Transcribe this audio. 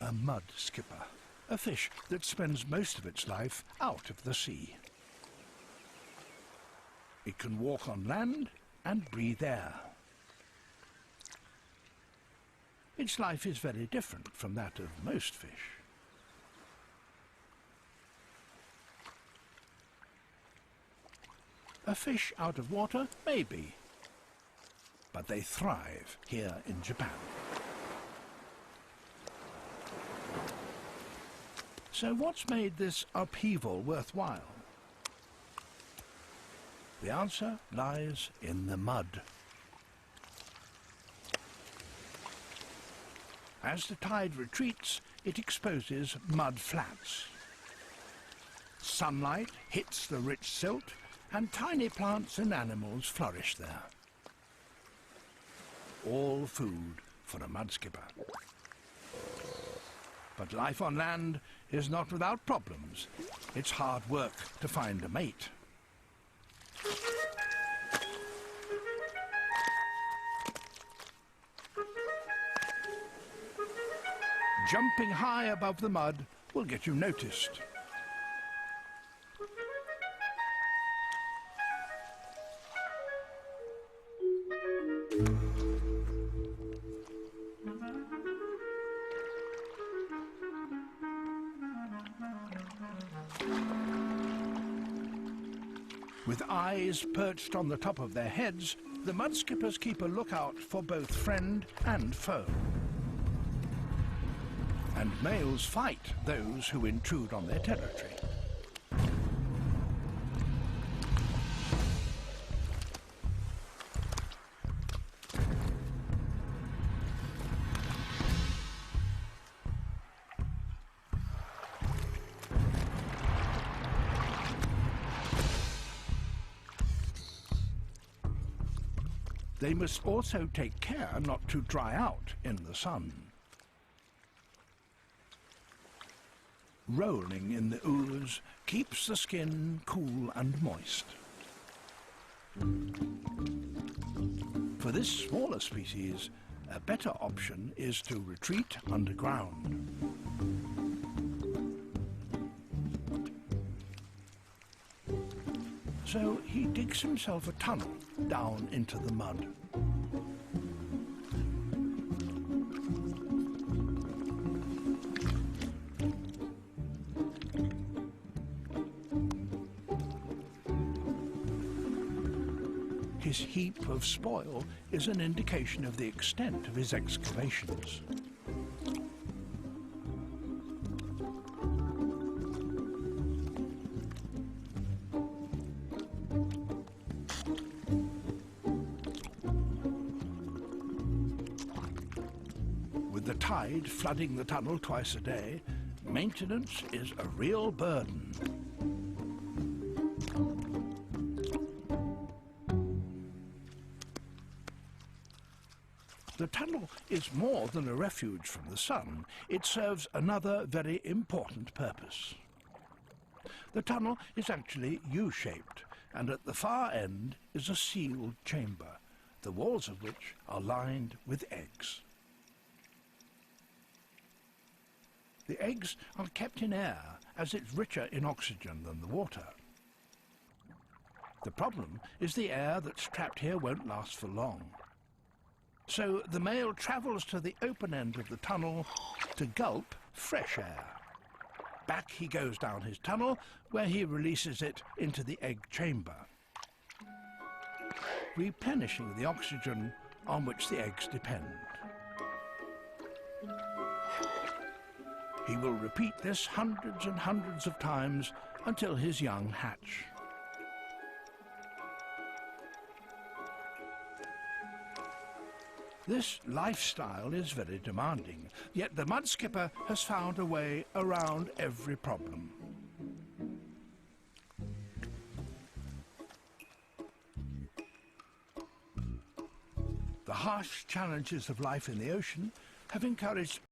a mud skipper, a fish that spends most of its life out of the sea. It can walk on land and breathe air. Its life is very different from that of most fish. A fish out of water, maybe, but they thrive here in Japan. So what's made this upheaval worthwhile? The answer lies in the mud. As the tide retreats, it exposes mud flats. Sunlight hits the rich silt, and tiny plants and animals flourish there. All food for a mud skipper. But life on land is not without problems. It's hard work to find a mate. Jumping high above the mud will get you noticed. With eyes perched on the top of their heads, the mud skippers keep a lookout for both friend and foe. And males fight those who intrude on their territory. They must also take care not to dry out in the sun. Rolling in the ooze keeps the skin cool and moist. For this smaller species, a better option is to retreat underground. So he digs himself a tunnel down into the mud. His heap of spoil is an indication of the extent of his excavations. With the tide flooding the tunnel twice a day, maintenance is a real burden. The tunnel is more than a refuge from the sun. It serves another very important purpose. The tunnel is actually U-shaped, and at the far end is a sealed chamber, the walls of which are lined with eggs. The eggs are kept in air, as it's richer in oxygen than the water. The problem is the air that's trapped here won't last for long. So the male travels to the open end of the tunnel to gulp fresh air. Back he goes down his tunnel, where he releases it into the egg chamber, replenishing the oxygen on which the eggs depend. He will repeat this hundreds and hundreds of times until his young hatch. This lifestyle is very demanding, yet the mud skipper has found a way around every problem. The harsh challenges of life in the ocean have encouraged